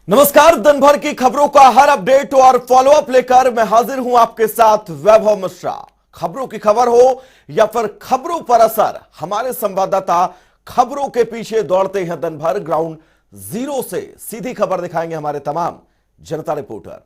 नमस्कार। दिन भर की खबरों का हर अपडेट और फॉलोअप लेकर मैं हाजिर हूं आपके साथ वैभव मिश्रा। खबरों की खबर हो या फिर खबरों पर असर, हमारे संवाददाता खबरों के पीछे दौड़ते हैं दिन भर। ग्राउंड जीरो से सीधी खबर दिखाएंगे हमारे तमाम जनता रिपोर्टर।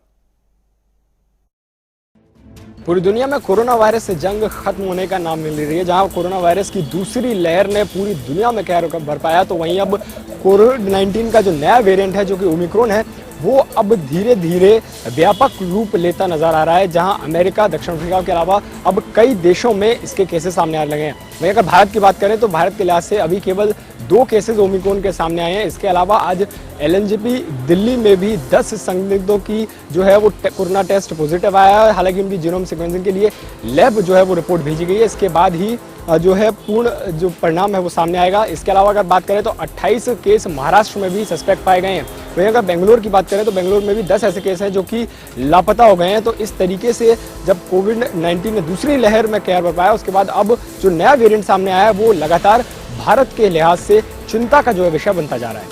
पूरी दुनिया में कोरोना वायरस से जंग खत्म होने का नाम मिल रही है। जहां कोरोना वायरस की दूसरी लहर ने पूरी दुनिया में कहर बरपाया, तो वहीं अब कोविड-19 का जो नया वेरिएंट है, जो कि ओमिक्रॉन है, वो अब धीरे धीरे व्यापक रूप लेता नजर आ रहा है। जहां अमेरिका, दक्षिण अफ्रीका के अलावा अब कई देशों में इसके केसेस सामने आने लगे हैं। वहीं अगर भारत की बात करें तो भारत के लिहाज से अभी केवल 2 केसेस ओमिक्रॉन के सामने आए हैं। इसके अलावा आज एलएनजेपी दिल्ली में भी 10 संदिग्धों की जो है वो कोरोना टेस्ट पॉजिटिव आया है। हालांकि उनकी जीनोम सीक्वेंसिंग के लिए लैब जो है वो रिपोर्ट भेजी गई है। इसके बाद ही जो है पूर्ण जो परिणाम है वो सामने आएगा। इसके अलावा अगर बात करें तो 28 केस महाराष्ट्र में भी सस्पेक्ट पाए गए हैं। वहीं अगर बेंगलुरु की बात करें तो बेंगलुरु में भी 10 ऐसे केस हैं जो कि लापता हो गए हैं। तो इस तरीके से जब कोविड-19 ने दूसरी लहर में कहर बरपाया, उसके बाद अब जो नया वेरिएंट सामने आया है वो लगातार भारत के लिहाज से चिंता का जो है विषय बनता जा रहा है।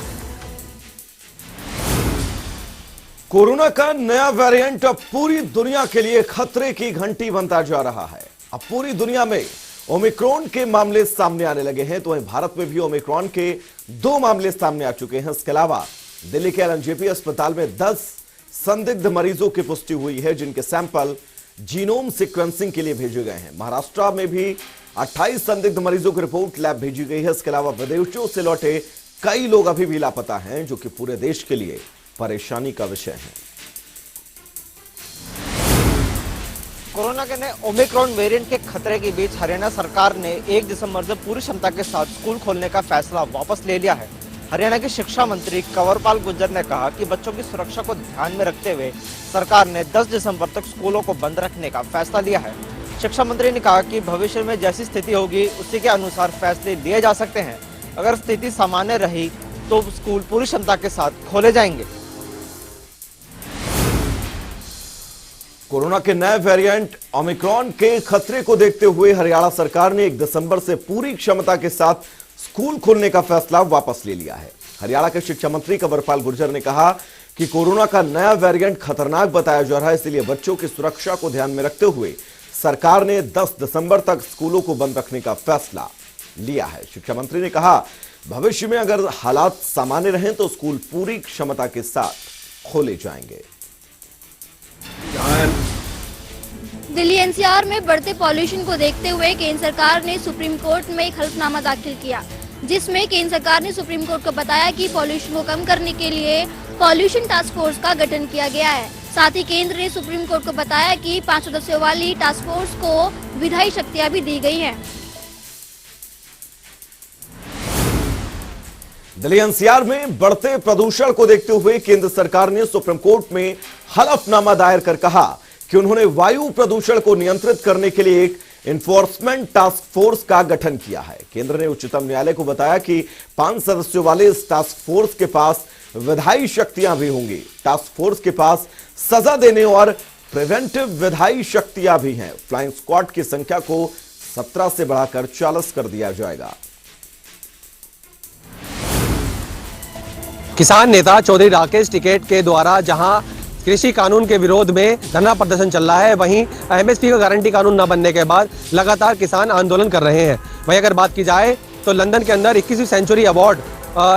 कोरोना का नया वेरिएंट अब पूरी दुनिया के लिए खतरे की घंटी बनता जा रहा है। अब पूरी दुनिया में ओमिक्रॉन के मामले सामने आने लगे हैं, तो वहीं भारत में भी ओमिक्रॉन के 2 मामले सामने आ चुके हैं। इसके अलावा दिल्ली के एलएनजेपी अस्पताल में 10 संदिग्ध मरीजों की पुष्टि हुई है, जिनके सैंपल जीनोम सीक्वेंसिंग के लिए भेजे गए हैं। महाराष्ट्र में भी 28 संदिग्ध मरीजों की रिपोर्ट लैब भेजी गई है। इसके अलावा विदेशों से लौटे कई लोग अभी भी लापता हैं, जो कि पूरे देश के लिए परेशानी का विषय है। कोरोना के नए ओमिक्रॉन वेरिएंट के खतरे के बीच हरियाणा सरकार ने 1 दिसंबर से पूरी क्षमता के साथ स्कूल खोलने का फैसला वापस ले लिया है। हरियाणा के शिक्षा मंत्री कंवरपाल गुर्जर ने कहा कि बच्चों की सुरक्षा को ध्यान में रखते हुए सरकार ने 10 दिसंबर तक स्कूलों को बंद रखने का फैसला लिया है। शिक्षा मंत्री ने कहा कि भविष्य में जैसी स्थिति होगी उसी के अनुसार फैसले लिए जा सकते हैं। अगर स्थिति सामान्य रही तो स्कूल पूरी क्षमता के साथ खोले जाएंगे। कोरोना के नए वेरिएंट ओमिक्रॉन के खतरे को देखते हुए हरियाणा सरकार ने 1 दिसंबर से पूरी क्षमता के साथ स्कूल खोलने का फैसला वापस ले लिया है। हरियाणा के शिक्षा मंत्री कंवरपाल गुर्जर ने कहा कि कोरोना का नया वेरिएंट खतरनाक बताया जा रहा है, इसलिए बच्चों की सुरक्षा को ध्यान में रखते हुए सरकार ने 10 दिसंबर तक स्कूलों को बंद रखने का फैसला लिया है। शिक्षा मंत्री ने कहा, भविष्य में अगर हालात सामान्य रहें तो स्कूल पूरी क्षमता के साथ खोले जाएंगे। दिल्ली एनसीआर में बढ़ते पॉल्यूशन को देखते हुए केंद्र सरकार ने सुप्रीम कोर्ट में एक हलफनामा दाखिल किया, जिसमें केंद्र सरकार ने सुप्रीम कोर्ट को बताया कि पॉल्यूशन को कम करने के लिए पॉल्यूशन टास्क फोर्स का गठन किया गया है। साथ ही केंद्र ने सुप्रीम कोर्ट को बताया कि 5 सदस्यों वाली टास्क फोर्स को विधायी शक्तियां भी दी गई हैं। दिल्ली एनसीआर में बढ़ते प्रदूषण को देखते हुए केंद्र सरकार ने सुप्रीम कोर्ट में हलफनामा दायर कर कहा कि उन्होंने वायु प्रदूषण को नियंत्रित करने के लिए एक इन्फोर्समेंट टास्क फोर्स का गठन किया है। केंद्र ने उच्चतम न्यायालय को बताया कि 5 सदस्यों वाले इस टास्क फोर्स के पास विधायी शक्तियां भी होंगी। टास्क फोर्स के पास सजा देने और प्रिवेंटिव विधायी शक्तियां भी हैं। फ्लाइंग स्क्वाड की संख्या को 17 से बढ़ाकर 40 कर दिया जाएगा। किसान नेता चौधरी राकेश टिकैत के द्वारा जहां कृषि कानून के विरोध में धरना प्रदर्शन चल रहा है, वहीं एमएसपी का गारंटी कानून न बनने के बाद लगातार किसान आंदोलन कर रहे हैं। वहीं अगर बात की जाए तो लंदन के अंदर 21वीं सेंचुरी अवार्ड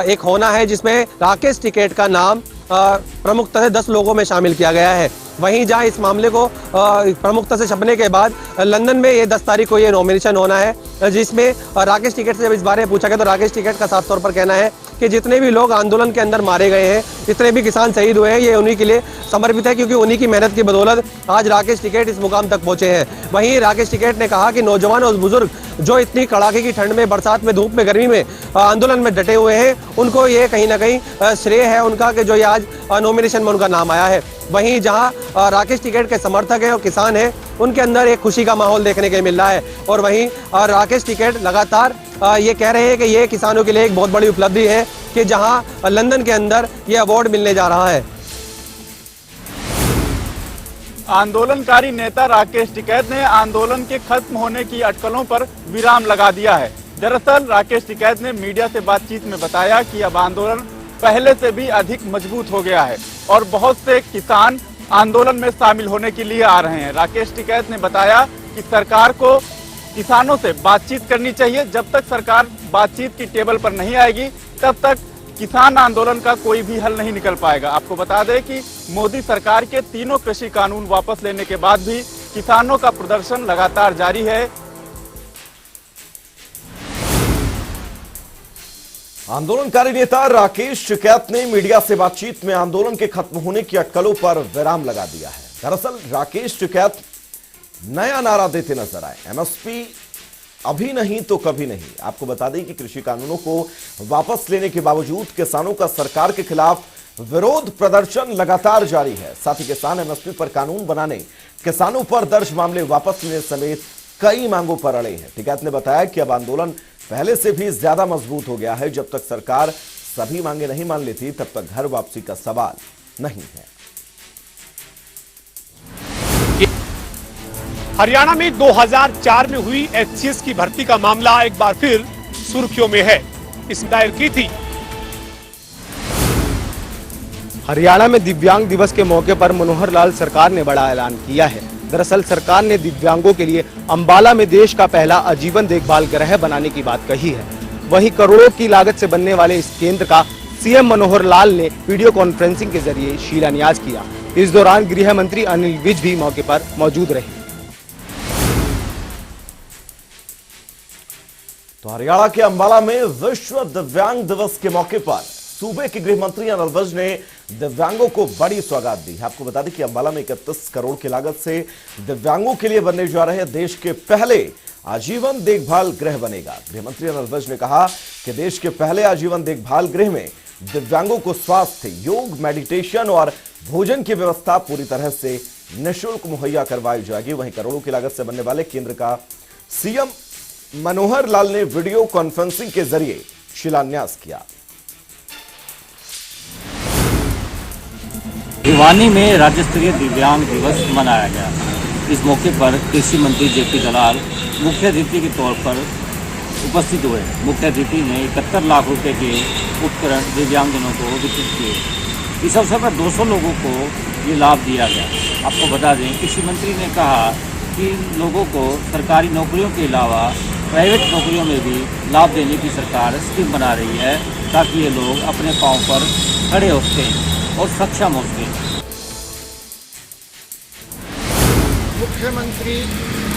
एक होना है, जिसमें राकेश टिकैत का नाम प्रमुखता से 10 लोगों में शामिल किया गया है। वहीं जहां इस मामले को प्रमुखता से छपने के बाद लंदन में ये 10 तारीख को ये नॉमिनेशन होना है, जिसमें राकेश टिकैत से जब इस बारे में पूछा गया तो राकेश टिकैत का साफ तौर पर कहना है कि जितने भी लोग आंदोलन के अंदर मारे गए हैं, जितने भी किसान शहीद हुए हैं, ये उन्हीं के लिए समर्पित है, क्योंकि उन्हीं की मेहनत की बदौलत आज राकेश टिकैत इस मुकाम तक पहुंचे हैं। वहीं राकेश टिकैत ने कहा कि नौजवान और बुजुर्ग जो इतनी कड़ाके की ठंड में, बरसात में, धूप में, गर्मी में आंदोलन में डटे हुए हैं, उनको ये कहीं ना कहीं श्रेय है उनका कि जो ये आज नॉमिनेशन में उनका नाम आया है। वहीं जहां राकेश टिकैत के समर्थक हैं और किसान हैं, उनके अंदर एक खुशी का माहौल देखने को मिल रहा है। और वहीं राकेश टिकैत लगातार ये कह रहे हैं कि ये किसानों के लिए एक बहुत बड़ी उपलब्धि है कि जहां लंदन के अंदर ये अवार्ड मिलने जा रहा है। आंदोलनकारी नेता राकेश टिकैत ने आंदोलन के खत्म होने की अटकलों पर विराम लगा दिया है। दरअसल राकेश टिकैत ने मीडिया से बातचीत में बताया कि अब आंदोलन पहले से भी अधिक मजबूत हो गया है और बहुत से किसान आंदोलन में शामिल होने के लिए आ रहे हैं। राकेश टिकैत ने बताया कि सरकार को किसानों से बातचीत करनी चाहिए। जब तक सरकार बातचीत की टेबल पर नहीं आएगी तब तक किसान आंदोलन का कोई भी हल नहीं निकल पाएगा। आपको बता दें कि मोदी सरकार के तीनों कृषि कानून वापस लेने के बाद भी किसानों का प्रदर्शन लगातार जारी है। आंदोलनकारी नेता राकेश टिकैत ने मीडिया से बातचीत में आंदोलन के खत्म होने की अटकलों पर विराम लगा दिया है। दरअसल राकेश टिकैत नया नारा देते नजर आए, एमएसपी अभी नहीं तो कभी नहीं। आपको बता दें कि कृषि कानूनों को वापस लेने के बावजूद किसानों का सरकार के खिलाफ विरोध प्रदर्शन लगातार जारी है। साथ ही किसान एमएसपी पर कानून बनाने, किसानों पर दर्ज मामले वापस लेने समेत कई मांगों पर अड़े हैं। टिकैत ने बताया कि अब आंदोलन पहले से भी ज्यादा मजबूत हो गया है। जब तक सरकार सभी मांगे नहीं मान लेती तब तक घर वापसी का सवाल नहीं है। हरियाणा में 2004 में हुई एचसीएस की भर्ती का मामला एक बार फिर सुर्खियों में है। इसमें दायर की थी। हरियाणा में दिव्यांग दिवस के मौके पर मनोहर लाल सरकार ने बड़ा ऐलान किया है। दरअसल सरकार ने दिव्यांगों के लिए अंबाला में देश का पहला आजीवन देखभाल गृह बनाने की बात कही है। वहीं करोड़ों की लागत से बनने वाले इस केंद्र का सीएम मनोहर लाल ने वीडियो कॉन्फ्रेंसिंग के जरिए शिलान्यास किया। इस दौरान गृह मंत्री अनिल विज भी मौके पर मौजूद रहे। तो हरियाणा के अंबाला में विश्व दिव्यांग दिवस के मौके पर सूबे के गृह मंत्री अनिल विज ने दिव्यांगों को बड़ी सौगात दी। आपको बता दें कि अंबाला में 31 करोड़ की लागत से दिव्यांगों के लिए बनने जा रहे देश के पहले आजीवन देखभाल गृह बनेगा। गृह मंत्री अनिल विज ने कहा कि देश के पहले आजीवन देखभाल गृह में दिव्यांगों को स्वास्थ्य, योग, मेडिटेशन और भोजन की व्यवस्था पूरी तरह से निःशुल्क मुहैया करवाई जाएगी। वहीं करोड़ों की लागत से बनने वाले केंद्र का सीएम मनोहर लाल ने वीडियो कॉन्फ्रेंसिंग के जरिए शिलान्यास किया। भिवानी में राज्य स्तरीय दिव्यांग दिवस मनाया गया। इस मौके पर कृषि मंत्री जेपी दलाल मुख्य अतिथि के तौर पर उपस्थित हुए। मुख्य अतिथि ने 71 लाख रुपए के उपकरण दिव्यांगजनों को वितरित किए। इस अवसर पर 200 लोगों को ये लाभ दिया गया। आपको बता दें, कृषि मंत्री ने कहा कि लोगों को सरकारी नौकरियों के अलावा प्राइवेट नौकरियों में भी लाभ देने की सरकार स्कीम बना रही है ताकि ये लोग अपने पांव पर खड़े हो सकें और सक्षम हो सकें। मुख्यमंत्री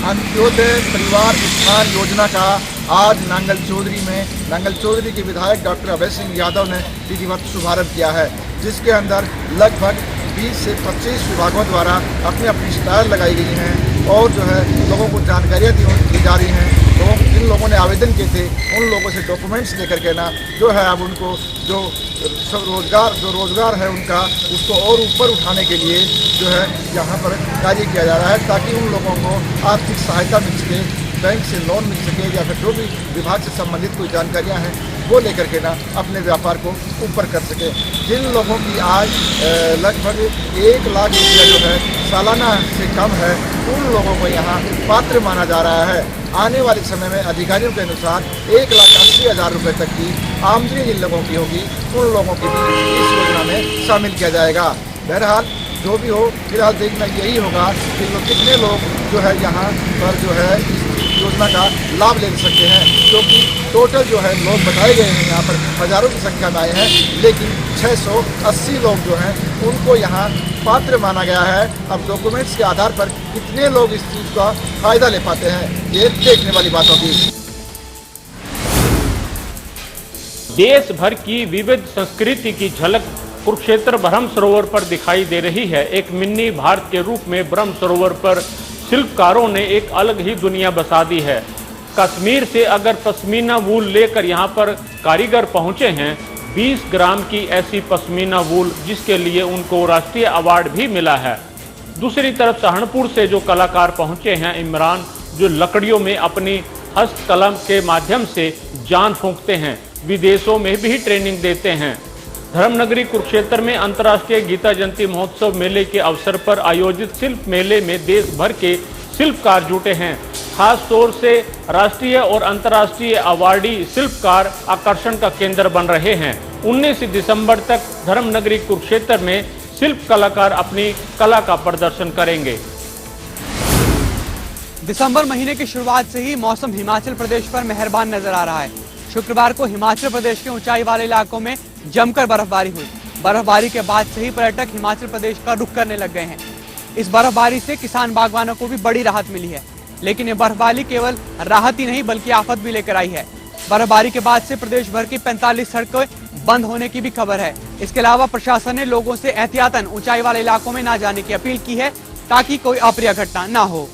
अंत्योदय परिवार उत्थान योजना का आज नांगल चौधरी के विधायक डॉक्टर अभय सिंह यादव ने विधिवत शुभारंभ किया है, जिसके अंदर लगभग 20 से 25 विभागों द्वारा अपनी अपनी स्टाइल लगाई गई हैं और जो है लोगों को जानकारियाँ दी जा रही हैं। जिन लोगों ने आवेदन किए थे उन लोगों से डॉक्यूमेंट्स लेकर के ना जो है अब उनको जो रोजगार है उनका उसको और ऊपर उठाने के लिए जो है यहाँ पर कार्य किया जा रहा है ताकि उन लोगों को आर्थिक सहायता मिल सके, बैंक से लोन मिल सके या फिर जो भी विभाग से संबंधित कोई जानकारियाँ हैं वो लेकर के ना अपने व्यापार को ऊपर कर सके। जिन लोगों की आज लगभग 1 लाख रुपया जो है सालाना से कम है उन लोगों को यहाँ पात्र माना जा रहा है। आने वाले समय में अधिकारियों के अनुसार 1,80,000 रुपये तक की आमदनी जिन लोगों की होगी उन लोगों की भी इस योजना में शामिल किया जाएगा। बहरहाल जो भी हो, फिलहाल देखना यही होगा कि कितने लोग जो है यहाँ पर जो है इस योजना का लाभ ले सकते हैं, क्योंकि टोटल जो है लोग बताए गए हैं यहाँ पर हजारों की संख्या में आए हैं, लेकिन 680 लोग जो हैं उनको यहाँ पात्र माना गया है। अब डॉक्यूमेंट्स के आधार पर कितने लोग इस चीज़ का फायदा ले पाते हैं ये देखने वाली बात होगी। देश भर की विविध संस्कृति की झलक कुरुक्षेत्र ब्रह्म सरोवर पर दिखाई दे रही है। एक मिनी भारत के रूप में ब्रह्म सरोवर पर शिल्पकारों ने एक अलग ही दुनिया बसा दी है। कश्मीर से अगर पश्मीना वूल लेकर यहाँ पर कारीगर पहुँचे हैं, 20 ग्राम की ऐसी पश्मीना वूल जिसके लिए उनको राष्ट्रीय अवार्ड भी मिला है। दूसरी तरफ सहारनपुर से जो कलाकार पहुँचे हैं इमरान, जो लकड़ियों में अपनी हस्तकलम के माध्यम से जान फूंकते हैं, विदेशों में भी ट्रेनिंग देते हैं। धर्मनगरी कुरुक्षेत्र में अंतर्राष्ट्रीय गीता जयंती महोत्सव मेले के अवसर पर आयोजित शिल्प मेले में देश भर के शिल्पकार जुटे हैं। खास तौर से राष्ट्रीय और अंतर्राष्ट्रीय अवार्डी शिल्पकार आकर्षण का केंद्र बन रहे हैं। 19 दिसंबर तक धर्मनगरी कुरुक्षेत्र में शिल्प कलाकार अपनी कला का प्रदर्शन करेंगे। दिसंबर महीने की शुरुआत से ही मौसम हिमाचल प्रदेश पर मेहरबान नजर आ रहा है। शुक्रवार को हिमाचल प्रदेश के ऊंचाई वाले इलाकों में जमकर बर्फबारी हुई। बर्फबारी के बाद से ही पर्यटक हिमाचल प्रदेश का रुख करने लग गए हैं। इस बर्फबारी से किसान बागवानों को भी बड़ी राहत मिली है, लेकिन ये बर्फबारी केवल राहत ही नहीं बल्कि आफत भी लेकर आई है। बर्फबारी के बाद से प्रदेश भर की 45 सड़कें बंद होने की भी खबर है। इसके अलावा प्रशासन ने लोगों से एहतियातन ऊंचाई वाले इलाकों में न जाने की अपील की है ताकि कोई अप्रिय घटना न हो।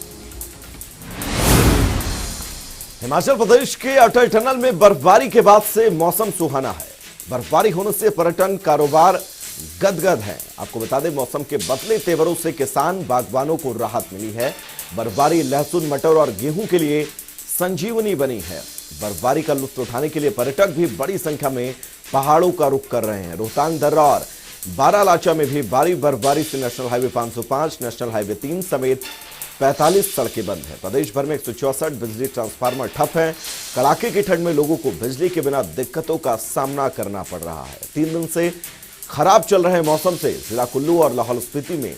हिमाचल प्रदेश के अटल टनल में बर्फबारी के बाद से मौसम सुहाना है। बर्फबारी होने से पर्यटन कारोबार गदगद है। आपको बता दें, मौसम के बदले तेवरों से किसान बागवानों को राहत मिली है। बर्फबारी लहसुन, मटर और गेहूं के लिए संजीवनी बनी है। बर्फबारी का लुत्फ उठाने के लिए पर्यटक भी बड़ी संख्या में पहाड़ों का रुख कर रहे हैं। रोहतांग दर्रा और बारालाचा में भी भारी बर्फबारी से नेशनल हाईवे 505, नेशनल हाईवे 3 समेत 45 सड़कें बंद हैं। प्रदेश भर में 164 बिजली ट्रांसफार्मर ठप हैं। कड़ाके की ठंड में लोगों को बिजली के बिना दिक्कतों का सामना करना पड़ रहा है। 3 दिन से खराब चल रहे मौसम से जिला कुल्लू और लाहौल स्पीति में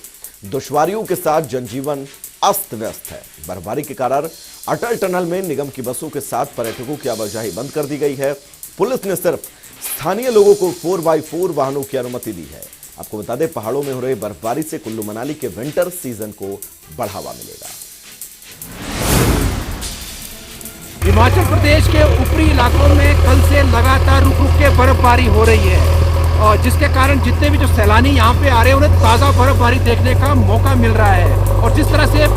दुश्वारियों के साथ जनजीवन अस्त व्यस्त है। बर्फबारी के कारण अटल टनल में निगम की बसों के साथ पर्यटकों की आवाजाही बंद कर दी गई है। पुलिस ने सिर्फ स्थानीय लोगों को 4x4 वाहनों की अनुमति दी है। आपको बता दें, पहाड़ों में हो रही बर्फबारी से कुल्लू मनाली के विंटर सीजन को बढ़ावा मिलेगा। हिमाचल प्रदेश के ऊपरी इलाकों में कल से लगातार रुक रुक के बर्फबारी हो रही है, और जिसके कारण जितने भी जो सैलानी यहाँ पे आ रहे हैं उन्हें ताज़ा बर्फबारी देखने का मौका मिल रहा है। और जिस तरह से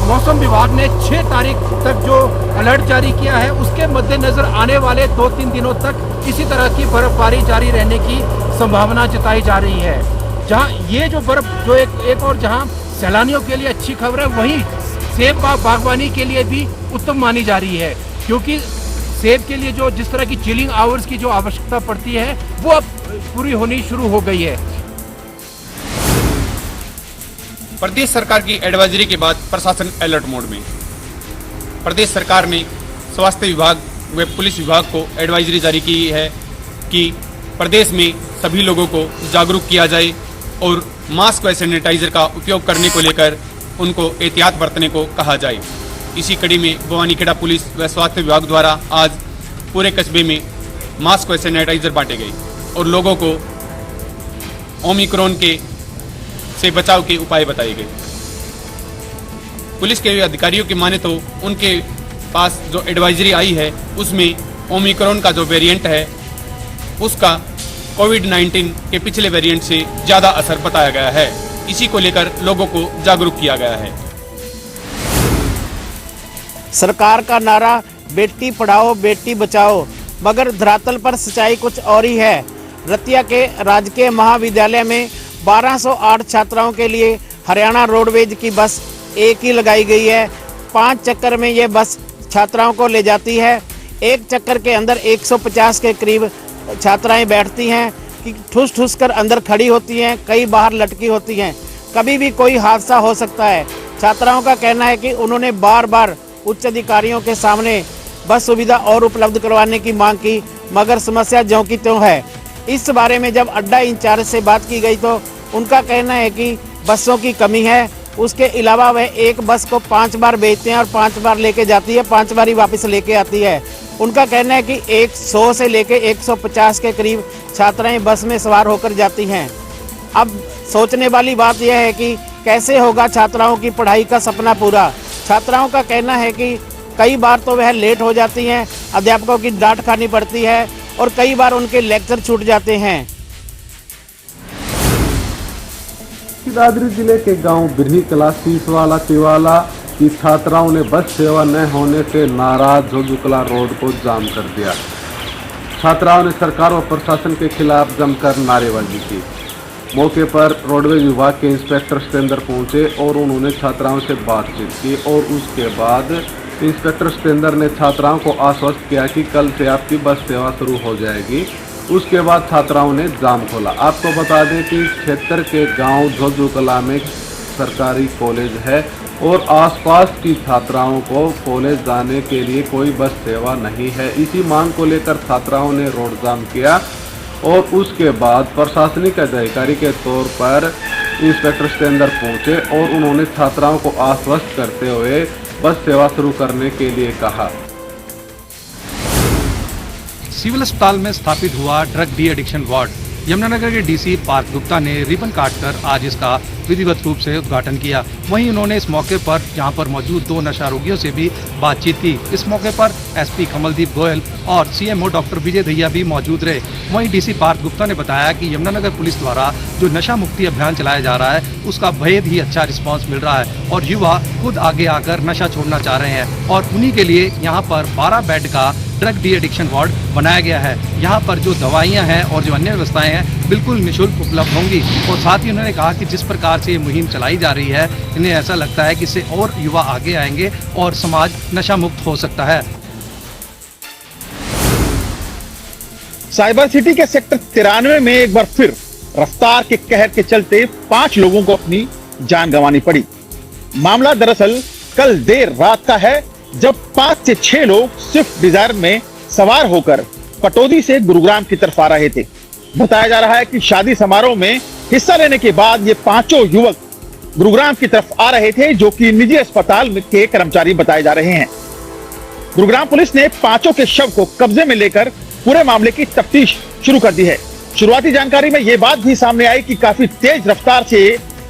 मौसम विभाग ने 6 तारीख तक जो अलर्ट जारी किया है, उसके मद्देनजर आने वाले 2-3 दिनों तक इसी तरह की बर्फबारी जारी रहने की संभावना जताई जा रही है। जहाँ ये जो बर्फ जो एक और जहाँ सैलानियों के लिए अच्छी खबर है, वहीं सेब बागवानी के लिए भी उत्तम मानी जा रही है, क्योंकि सेब के लिए जो जिस तरह की चिलिंग आवर्स की जो आवश्यकता पड़ती है वो अब पूरी होनी शुरू हो गई है। प्रदेश सरकार की एडवाइजरी के बाद प्रशासन अलर्ट मोड में। प्रदेश सरकार ने स्वास्थ्य विभाग व पुलिस विभाग को एडवाइजरी जारी की है कि प्रदेश में सभी लोगों को जागरूक किया जाए और मास्क व सैनिटाइजर का उपयोग करने को लेकर उनको एहतियात बरतने को कहा जाए। इसी कड़ी में बवानीखेड़ा पुलिस व स्वास्थ्य विभाग द्वारा आज पूरे कस्बे में मास्क व सैनिटाइजर बांटे गए और लोगों को ओमिक्रॉन से बचाव के उपाय बताए गए। पुलिस के अधिकारियों की माने तो उनके पास जो एडवाइजरी आई है उसमें ओमिक्रॉन का जो वेरिएंट है उसका कोविड-19 के पिछले वेरिएंट से ज़्यादा असर बताया गया है। इसी को लेकर लोगों को जागरूक किया गया है। सरकार का नारा बेटी पढ़ाओ बेटी बचाओ, मगर धरातल पर सच्चाई कुछ और ही है। रतिया के राजकीय महाविद्यालय में 1208 छात्राओं के लिए हरियाणा रोडवेज की बस एक ही लगाई गई है। 5 चक्कर में ये बस छात्राओं को ले जाती है। एक चक्कर के अंदर 150 के करीब छात्राएं बैठती हैं कि ठुस ठुस कर अंदर खड़ी होती हैं, कई बाहर लटकी होती हैं। कभी भी कोई हादसा हो सकता है। छात्राओं का कहना है कि उन्होंने बार बार उच्च अधिकारियों के सामने बस सुविधा और उपलब्ध करवाने की मांग की, मगर समस्या ज्यों की त्यों है। इस बारे में जब अड्डा इंचार्ज से बात की गई तो उनका कहना है कि बसों की कमी है। उसके अलावा वह एक बस को 5 बार बेचते हैं और 5 बार लेके जाती है, 5 बार ही वापस लेके आती है। उनका कहना है कि 100 से लेके 150 के करीब छात्राएं बस में सवार होकर जाती हैं। अब सोचने वाली बात यह है कि कैसे होगा छात्राओं की पढ़ाई का सपना पूरा। छात्राओं का कहना है कि कई बार तो वह लेट हो जाती हैं, अध्यापकों की डांट खानी पड़ती है और कई बार उनके लेक्चर छूट जाते हैं। दादरी जिले के गांव बिरही कला सीसवाला तिवाला की छात्राओं ने बस सेवा न होने से नाराज जोजुकला रोड को जाम कर दिया। छात्राओं ने सरकार और प्रशासन के खिलाफ जमकर नारेबाजी की। मौके पर रोडवेज विभाग के इंस्पेक्टर सतेंद्र पहुंचे और उन्होंने छात्राओं से बातचीत की और उसके बाद इंस्पेक्टर सतेंद्र ने छात्राओं को आश्वस्त किया कि कल से आपकी बस सेवा शुरू हो जाएगी। उसके बाद छात्राओं ने जाम खोला। आपको बता दें कि क्षेत्र के गांव जोजुकला में सरकारी कॉलेज है और आसपास की छात्राओं को कॉलेज जाने के लिए कोई बस सेवा नहीं है। इसी मांग को लेकर छात्राओं ने रोड जाम किया और उसके बाद प्रशासनिक अधिकारी के तौर पर इंस्पेक्टर इसके अंदर पहुंचे और उन्होंने छात्राओं को आश्वस्त करते हुए बस सेवा शुरू करने के लिए कहा। सिविल अस्पताल में स्थापित हुआ drug de addiction ward. Yamunanagar के डीसी पार्थ गुप्ता ने रिबन काटकर आज इसका विधिवत रूप से उद्घाटन किया। वहीं उन्होंने इस मौके पर यहां पर मौजूद 2 नशा रोगियों से भी बातचीत की। इस मौके पर एसपी कमलदीप गोयल और सीएमओ डॉक्टर विजय दहिया भी मौजूद रहे। वहीं डीसी पार्थ गुप्ता ने बताया कि यमुनानगर पुलिस द्वारा जो नशा मुक्ति अभियान चलाया जा रहा है उसका बेहद ही अच्छा रिस्पॉन्स मिल रहा है और युवा खुद आगे आकर नशा छोड़ना चाह रहे हैं और उन्हीं के लिए यहाँ पर 12 बेड का ड्रग डी एडिक्शन वार्ड बनाया गया है। यहाँ पर जो दवाइयाँ हैं और जो अन्य व्यवस्थाएं हैं बिल्कुल निःशुल्क उपलब्ध होंगी। और साथ ही उन्होंने कहा कि जिस प्रकार से ये मुहिम चलाई जा रही है इन्हें ऐसा लगता है कि इससे और युवा आगे आएंगे और समाज नशा मुक्त हो सकता है। साइबर सिटी के सेक्टर 93 में एक बार फिर रफ्तार के कहर के चलते 5 लोगों को अपनी जान गंवानी पड़ी। मामला दरअसल कल देर रात का है जब 5 से 6 लोग स्विफ्ट डिजायर में सवार होकर पटौदी से गुरुग्राम की तरफ आ रहे थे। बताया जा रहा है कि शादी समारोह में हिस्सा लेने के बाद ये 5 युवक गुरुग्राम की तरफ आ रहे थे, जो कि निजी अस्पताल के कर्मचारी बताए जा रहे हैं। गुरुग्राम पुलिस ने 5 के शव को कब्जे में लेकर पूरे मामले की तफ्तीश शुरू कर दी है। शुरुआती जानकारी में ये बात भी सामने आई कि काफी तेज रफ्तार से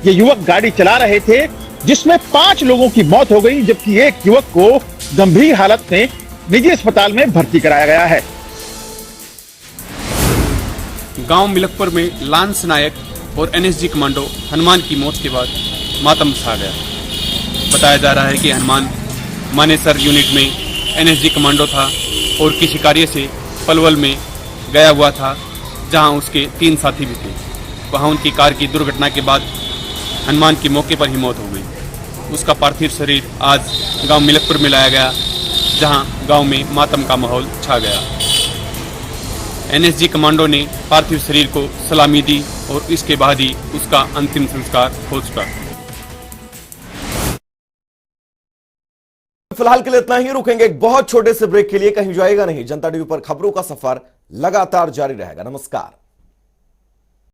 ये युवक गाड़ी चला रहे थे, जिसमें 5 लोगों की मौत हो गई, जबकि एक युवक को गंभीर हालत में निजी अस्पताल में भर्ती कराया गया है। गांव मिलकपुर में लांस नायक और एनएसजी कमांडो हनुमान की मौत के बाद मातम छा गया। बताया जा रहा है कि हनुमान मानेसर यूनिट में एनएसजी कमांडो था और किसी कार्य से पलवल में गया हुआ था, जहां उसके 3 साथी भी थे। वहां उनकी कार की दुर्घटना के बाद हनुमान की मौके पर ही मौत हो गई। उसका पार्थिव शरीर आज गांव मिलकपुर में लाया गया, जहां गांव में मातम का माहौल छा गया। एनएसजी कमांडो ने पार्थिव शरीर को सलामी दी और इसके बाद ही उसका अंतिम संस्कार हो चुका। फिलहाल के लिए इतना ही, रुकेंगे एक बहुत छोटे से ब्रेक के लिए, कहीं जाएगा नहीं। जनता टीवी पर खबरों का सफर लगातार जारी रहेगा। नमस्कार।